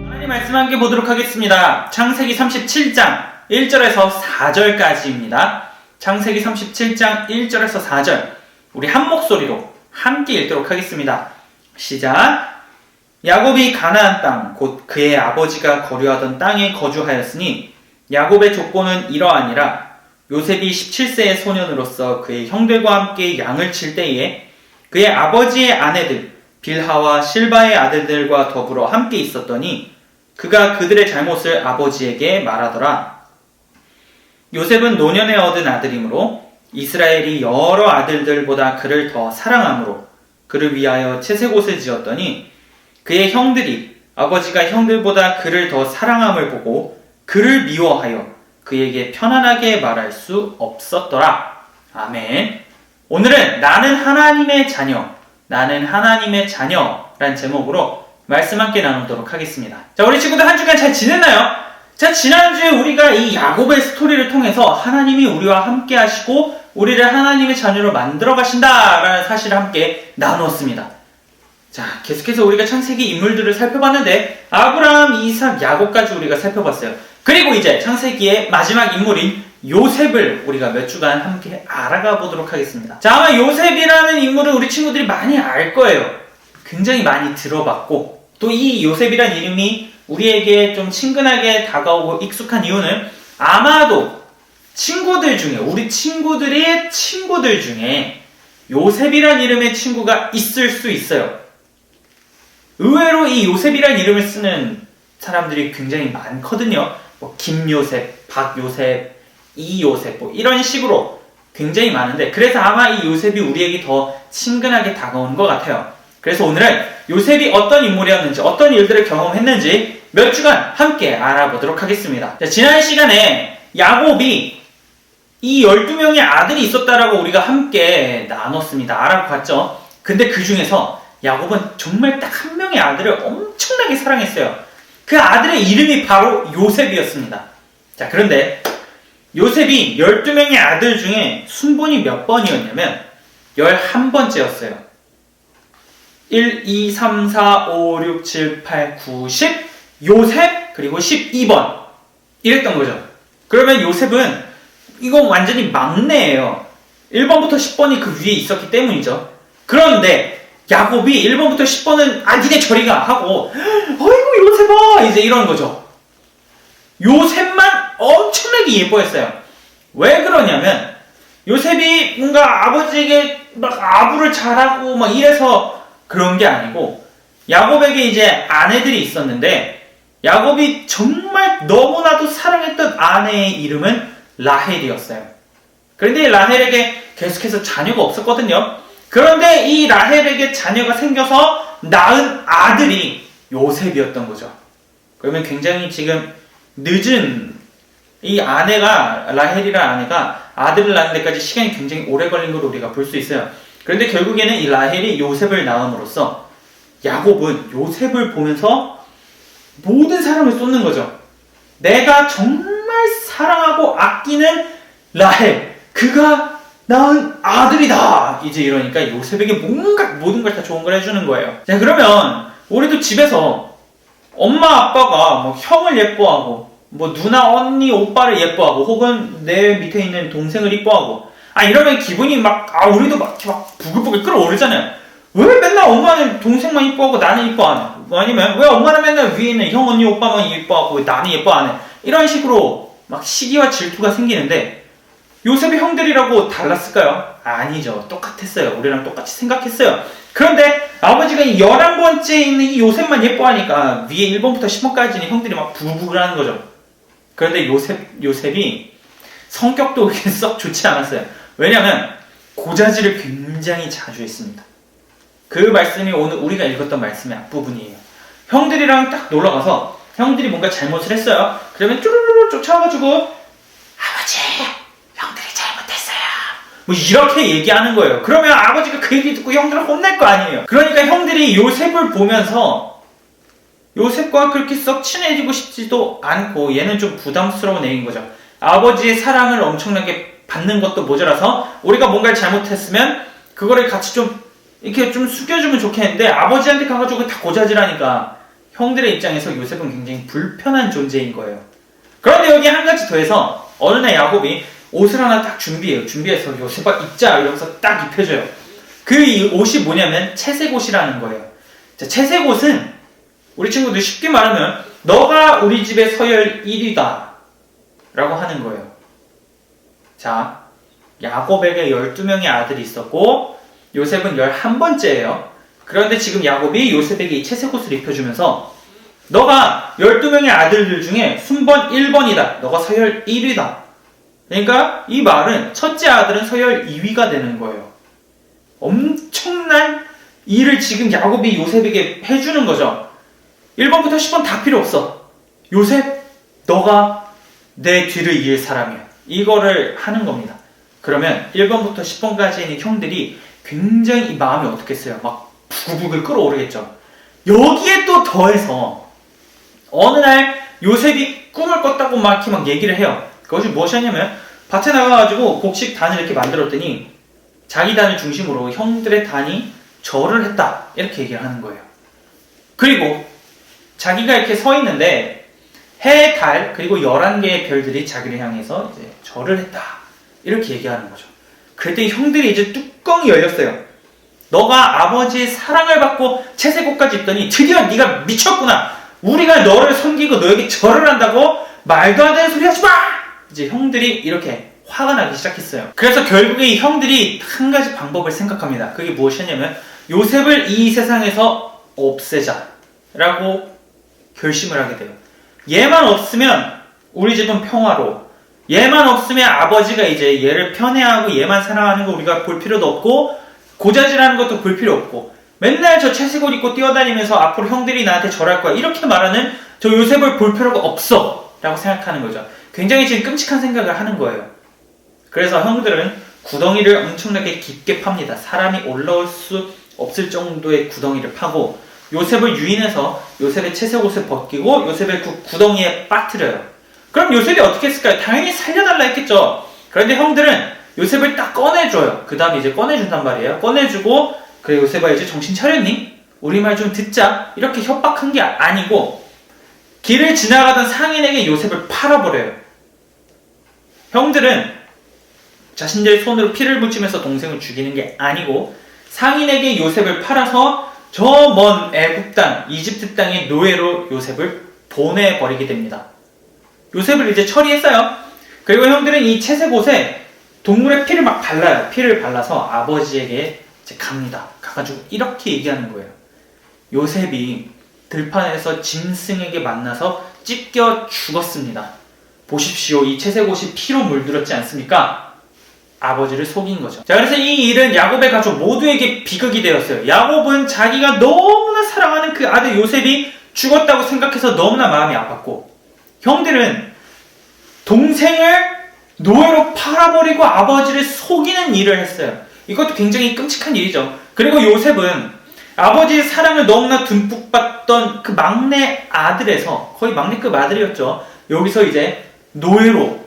하나님 말씀 함께 보도록 하겠습니다. 창세기 37장 1절에서 4절까지입니다. 창세기 37장 1절에서 4절 우리 한 목소리로 함께 읽도록 하겠습니다. 시작. 야곱이 가나안 땅 곧 그의 아버지가 거류하던 땅에 거주하였으니 야곱의 조건은 이러하니라. 요셉이 17세의 소년으로서 그의 형들과 함께 양을 칠 때에 그의 아버지의 아내들 빌하와 실바의 아들들과 더불어 함께 있었더니 그가 그들의 잘못을 아버지에게 말하더라. 요셉은 노년에 얻은 아들이므로 이스라엘이 여러 아들들보다 그를 더 사랑하므로 그를 위하여 채색옷을 지었더니 그의 형들이 아버지가 형들보다 그를 더 사랑함을 보고 그를 미워하여 그에게 편안하게 말할 수 없었더라. 아멘. 오늘은 나는 하나님의 자녀, 나는 하나님의 자녀란 제목으로 말씀 함께 나누도록 하겠습니다. 자, 우리 친구들 한 주간 잘 지냈나요? 자, 지난주에 우리가 이 야곱의 스토리를 통해서 하나님이 우리와 함께 하시고 우리를 하나님의 자녀로 만들어 가신다라는 사실을 함께 나누었습니다. 자, 계속해서 우리가 창세기 인물들을 살펴봤는데 아브라함, 이삭, 야곱까지 우리가 살펴봤어요. 그리고 이제 창세기의 마지막 인물인 요셉을 우리가 몇 주간 함께 알아가 보도록 하겠습니다. 자, 아마 요셉이라는 인물은 우리 친구들이 많이 알 거예요. 굉장히 많이 들어봤고 또 이 요셉이라는 이름이 우리에게 좀 친근하게 다가오고 익숙한 이유는 아마도 친구들 중에 우리 친구들의 친구들 중에 요셉이라는 이름의 친구가 있을 수 있어요. 의외로 이 요셉이라는 이름을 쓰는 사람들이 굉장히 많거든요. 뭐 김요셉, 박요셉, 이요셉 뭐 이런 식으로 굉장히 많은데 그래서 아마 이 요셉이 우리에게 더 친근하게 다가오는 것 같아요. 그래서 오늘은 요셉이 어떤 인물이었는지 어떤 일들을 경험했는지 몇 주간 함께 알아보도록 하겠습니다. 자, 지난 시간에 야곱이 이 12명의 아들이 있었다라고 우리가 함께 나눴습니다. 알아봤죠. 근데 그 중에서 야곱은 정말 딱 한 명의 아들을 엄청나게 사랑했어요. 그 아들의 이름이 바로 요셉이었습니다. 자, 그런데 요셉이 12명의 아들 중에 순번이 몇 번이었냐면 11번째였어요. 1, 2, 3, 4, 5, 6, 7, 8, 9, 10 요셉 그리고 12번 이랬던 거죠. 그러면 요셉은 이건 완전히 막내예요. 1번부터 10번이 그 위에 있었기 때문이죠. 그런데 야곱이 1번부터 10번은 니네 저리 가 하고 어이구 요셉아 이제 이러는 거죠. 요셉만 엄청나게 예뻐했어요. 왜 그러냐면 요셉이 뭔가 아버지에게 막 아부를 잘하고 막 이래서 그런 게 아니고 야곱에게 이제 아내들이 있었는데 야곱이 정말 너무나도 사랑했던 아내의 이름은 라헬이었어요. 그런데 라헬에게 계속해서 자녀가 없었거든요. 그런데 이 라헬에게 자녀가 생겨서 낳은 아들이 요셉이었던 거죠. 그러면 굉장히 지금 늦은 이 아내가 라헬이라는 아내가 아들을 낳는 데까지 시간이 굉장히 오래 걸린 걸 우리가 볼 수 있어요. 그런데 결국에는 이 라헬이 요셉을 낳음으로써 야곱은 요셉을 보면서 모든 사랑을 쏟는 거죠. 내가 정말 사랑하고 아끼는 라헬, 그가 낳은 아들이다! 이제 이러니까 요셉에게 뭔가 모든 걸 다 좋은 걸 해주는 거예요. 자, 그러면 우리도 집에서 엄마 아빠가 뭐 형을 예뻐하고 뭐 누나 언니 오빠를 예뻐하고 혹은 내 밑에 있는 동생을 예뻐하고 이러면 기분이 우리도 막 부글부글 끓어오르잖아요. 왜 맨날 엄마는 동생만 예뻐하고 나는 예뻐 안 해? 아니면 왜 엄마는 맨날 위에 있는 형 언니 오빠만 예뻐하고 왜 나는 예뻐 안 해? 이런 식으로 막 시기와 질투가 생기는데 요셉의 형들이라고 달랐을까요? 아니죠. 똑같았어요. 우리랑 똑같이 생각했어요. 그런데 아버지가 이 11번째에 있는 이 요셉만 예뻐하니까 위에 1번부터 10번까지는 형들이 막 부글부글 하는 거죠. 그런데 요셉이 성격도 썩 좋지 않았어요. 왜냐하면 고자질을 굉장히 자주 했습니다. 그 말씀이 오늘 우리가 읽었던 말씀의 앞부분이에요. 형들이랑 딱 놀러가서 형들이 뭔가 잘못을 했어요. 그러면 쭈루루루 쫓아와가지고 아버지 형들이 잘못했어요 뭐 이렇게 얘기하는 거예요. 그러면 아버지가 그 얘기 듣고 형들을 혼낼 거 아니에요. 그러니까 형들이 요셉을 보면서 요셉과 그렇게 썩 친해지고 싶지도 않고 얘는 좀 부담스러운 애인 거죠. 아버지의 사랑을 엄청나게 받는 것도 모자라서 우리가 뭔가를 잘못했으면 그거를 같이 좀 이렇게 좀 숙여주면 좋겠는데 아버지한테 가가지고 다 고자질하니까 형들의 입장에서 요셉은 굉장히 불편한 존재인 거예요. 그런데 여기 한 가지 더해서 어느 날 야곱이 옷을 하나 딱 준비해서 요셉아 입자 이러면서 딱 입혀줘요. 그 옷이 뭐냐면 채색 옷이라는 거예요. 자, 채색 옷은 우리 친구들 쉽게 말하면 너가 우리 집의 서열 1위다 라고 하는 거예요. 자, 야곱에게 12명의 아들이 있었고 요셉은 11번째예요. 그런데 지금 야곱이 요셉에게 이 채색 옷을 입혀주면서 너가 12명의 아들들 중에 순번 1번이다. 너가 서열 1위다. 그러니까 이 말은 첫째 아들은 서열 2위가 되는 거예요. 엄청난 일을 지금 야곱이 요셉에게 해주는 거죠. 1번부터 10번 다 필요 없어. 요셉, 너가 내 뒤를 이을 사람이야. 이거를 하는 겁니다. 그러면 1번부터 10번까지 있는 형들이 굉장히 이 마음이 어떻겠어요? 막 부글부글 끓어오르겠죠. 여기에 또 더해서 어느 날 요셉이 꿈을 꿨다고 막 얘기를 해요. 그것이 무엇이냐면 밭에 나가가지고 곡식 단을 이렇게 만들었더니 자기 단을 중심으로 형들의 단이 절을 했다. 이렇게 얘기를 하는 거예요. 그리고 자기가 이렇게 서 있는데 해, 달, 그리고 11개의 별들이 자기를 향해서 이제 절을 했다. 이렇게 얘기하는 거죠. 그랬더니 형들이 이제 뚜껑이 열렸어요. 너가 아버지의 사랑을 받고 채색 옷까지 입더니 드디어 네가 미쳤구나. 우리가 너를 섬기고 너에게 절을 한다고? 말도 안 되는 소리 하지 마! 이제 형들이 이렇게 화가 나기 시작했어요. 그래서 결국에 이 형들이 한 가지 방법을 생각합니다. 그게 무엇이냐면 요셉을 이 세상에서 없애자라고 결심을 하게 돼요. 얘만 없으면 우리 집은 평화로, 얘만 없으면 아버지가 이제 얘를 편애하고 얘만 사랑하는 거 우리가 볼 필요도 없고 고자질하는 것도 볼 필요 없고 맨날 저 채색 옷 입고 뛰어다니면서 앞으로 형들이 나한테 절할 거야 이렇게 말하는 저 요셉을 볼 필요가 없어 라고 생각하는 거죠. 굉장히 지금 끔찍한 생각을 하는 거예요. 그래서 형들은 구덩이를 엄청나게 깊게 팝니다. 사람이 올라올 수 없을 정도의 구덩이를 파고 요셉을 유인해서 요셉의 채색 옷을 벗기고 요셉을 그 구덩이에 빠뜨려요. 그럼 요셉이 어떻게 했을까요? 당연히 살려달라 했겠죠. 그런데 형들은 요셉을 딱 꺼내줘요. 그 다음에 이제 꺼내준단 말이에요. 꺼내주고 그래 요셉아 이제 정신 차렸니? 우리 말 좀 듣자. 이렇게 협박한 게 아니고 길을 지나가던 상인에게 요셉을 팔아버려요. 형들은 자신들의 손으로 피를 묻히면서 동생을 죽이는 게 아니고 상인에게 요셉을 팔아서 저 먼 애굽 땅, 이집트 땅의 노예로 요셉을 보내버리게 됩니다. 요셉을 이제 처리했어요. 그리고 형들은 이 채색 옷에 동물의 피를 막 발라요. 피를 발라서 아버지에게 이제 갑니다. 가가지고 이렇게 얘기하는 거예요. 요셉이 들판에서 짐승에게 만나서 찢겨 죽었습니다. 보십시오. 이 채색 옷이 피로 물들었지 않습니까? 아버지를 속인 거죠. 자, 그래서 이 일은 야곱의 가족 모두에게 비극이 되었어요. 야곱은 자기가 너무나 사랑하는 그 아들 요셉이 죽었다고 생각해서 너무나 마음이 아팠고 형들은 동생을 노예로 팔아버리고 아버지를 속이는 일을 했어요. 이것도 굉장히 끔찍한 일이죠. 그리고 요셉은 아버지의 사랑을 너무나 듬뿍 받던 그 막내 아들에서 거의 막내급 아들이었죠. 여기서 이제 노예로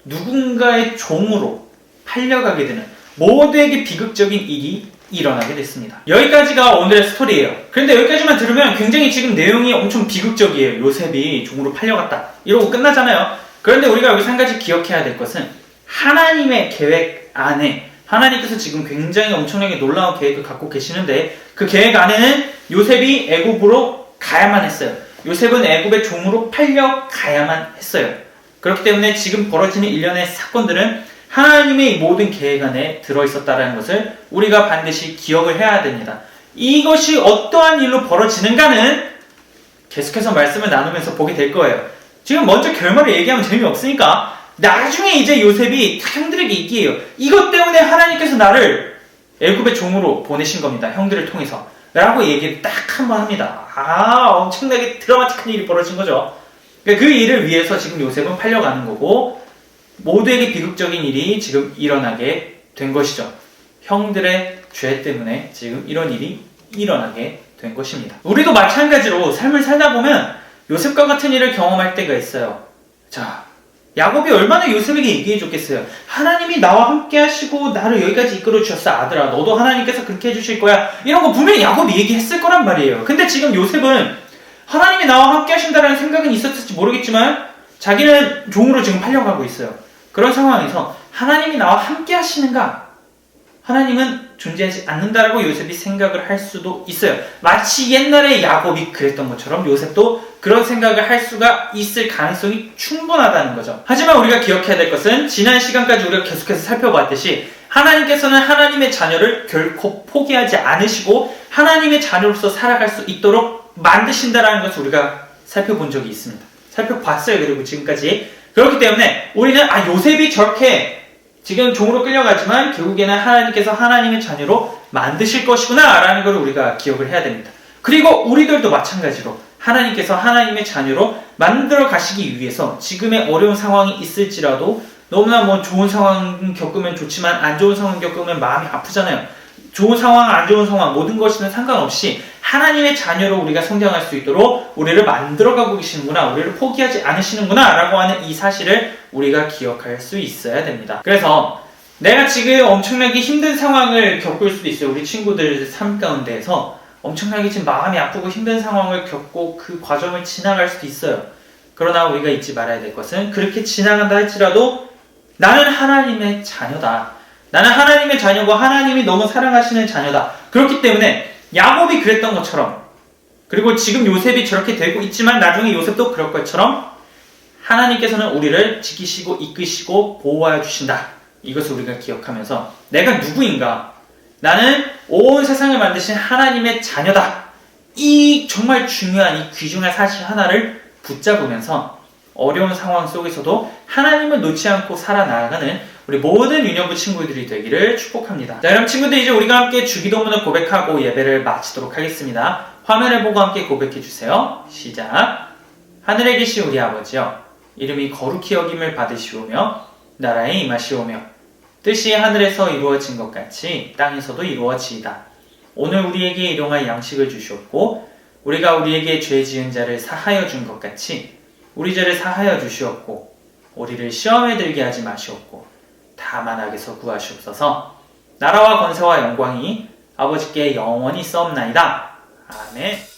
누군가의 종으로 팔려가게 되는 모두에게 비극적인 일이 일어나게 됐습니다. 여기까지가 오늘의 스토리예요. 그런데 여기까지만 들으면 굉장히 지금 내용이 엄청 비극적이에요. 요셉이 종으로 팔려갔다 이러고 끝나잖아요. 그런데 우리가 여기서 한 가지 기억해야 될 것은 하나님의 계획 안에 하나님께서 지금 굉장히 엄청나게 놀라운 계획을 갖고 계시는데 그 계획 안에는 요셉이 애굽으로 가야만 했어요. 요셉은 애굽의 종으로 팔려가야만 했어요. 그렇기 때문에 지금 벌어지는 일련의 사건들은 하나님의 모든 계획 안에 들어있었다는 것을 우리가 반드시 기억을 해야 됩니다. 이것이 어떠한 일로 벌어지는가는 계속해서 말씀을 나누면서 보게 될 거예요. 지금 먼저 결말을 얘기하면 재미없으니까 나중에 이제 요셉이 형들에게 얘기해요. 이것 때문에 하나님께서 나를 애굽의 종으로 보내신 겁니다. 형들을 통해서 라고 얘기를 딱 한 번 합니다. 엄청나게 드라마틱한 일이 벌어진 거죠. 그 일을 위해서 지금 요셉은 팔려가는 거고 모두에게 비극적인 일이 지금 일어나게 된 것이죠. 형들의 죄 때문에 지금 이런 일이 일어나게 된 것입니다. 우리도 마찬가지로 삶을 살다 보면 요셉과 같은 일을 경험할 때가 있어요. 자, 야곱이 얼마나 요셉에게 얘기해 줬겠어요. 하나님이 나와 함께 하시고 나를 여기까지 이끌어 주셨어. 아들아, 너도 하나님께서 그렇게 해주실 거야. 이런 거 분명히 야곱이 얘기했을 거란 말이에요. 근데 지금 요셉은 하나님이 나와 함께 하신다라는 생각은 있었을지 모르겠지만 자기는 종으로 지금 팔려가고 있어요. 그런 상황에서 하나님이 나와 함께 하시는가? 하나님은 존재하지 않는다라고 요셉이 생각을 할 수도 있어요. 마치 옛날에 야곱이 그랬던 것처럼 요셉도 그런 생각을 할 수가 있을 가능성이 충분하다는 거죠. 하지만 우리가 기억해야 될 것은 지난 시간까지 우리가 계속해서 살펴봤듯이 하나님께서는 하나님의 자녀를 결코 포기하지 않으시고 하나님의 자녀로서 살아갈 수 있도록 만드신다라는 것을 우리가 살펴본 적이 있습니다. 살펴봤어요. 그리고 지금까지. 그렇기 때문에 우리는 요셉이 저렇게 지금 종으로 끌려가지만 결국에는 하나님께서 하나님의 자녀로 만드실 것이구나 라는 걸 우리가 기억을 해야 됩니다. 그리고 우리들도 마찬가지로 하나님께서 하나님의 자녀로 만들어 가시기 위해서 지금의 어려운 상황이 있을지라도 너무나 좋은 상황 겪으면 좋지만 안 좋은 상황 겪으면 마음이 아프잖아요. 좋은 상황, 안 좋은 상황 모든 것이는 상관없이 하나님의 자녀로 우리가 성장할 수 있도록 우리를 만들어가고 계시는구나, 우리를 포기하지 않으시는구나 라고 하는 이 사실을 우리가 기억할 수 있어야 됩니다. 그래서 내가 지금 엄청나게 힘든 상황을 겪을 수도 있어요. 우리 친구들 삶 가운데에서 엄청나게 지금 마음이 아프고 힘든 상황을 겪고 그 과정을 지나갈 수도 있어요. 그러나 우리가 잊지 말아야 될 것은 그렇게 지나간다 할지라도 나는 하나님의 자녀다. 나는 하나님의 자녀고 하나님이 너무 사랑하시는 자녀다. 그렇기 때문에 야곱이 그랬던 것처럼, 그리고 지금 요셉이 저렇게 되고 있지만 나중에 요셉도 그럴 것처럼 하나님께서는 우리를 지키시고 이끄시고 보호하여 주신다. 이것을 우리가 기억하면서 내가 누구인가? 나는 온 세상을 만드신 하나님의 자녀다. 이 정말 중요한 이 귀중한 사실 하나를 붙잡으면서 어려운 상황 속에서도 하나님을 놓지 않고 살아나가는 우리 모든 유년부 친구들이 되기를 축복합니다. 자, 그럼 친구들 이제 우리가 함께 주기도문을 고백하고 예배를 마치도록 하겠습니다. 화면을 보고 함께 고백해 주세요. 시작. 하늘에 계신 우리 아버지여, 이름이 거룩히 여김을 받으시오며 나라에 임하시오며 뜻이 하늘에서 이루어진 것 같이 땅에서도 이루어지이다. 오늘 우리에게 일용할 양식을 주시옵고 우리가 우리에게 죄 지은 자를 사하여 준 것 같이 우리 죄를 사하여 주시옵고 우리를 시험에 들게 하지 마시옵고 다만 악에서 구하시옵소서. 나라와 권세와 영광이 아버지께 영원히 있사옵나이다. 아멘.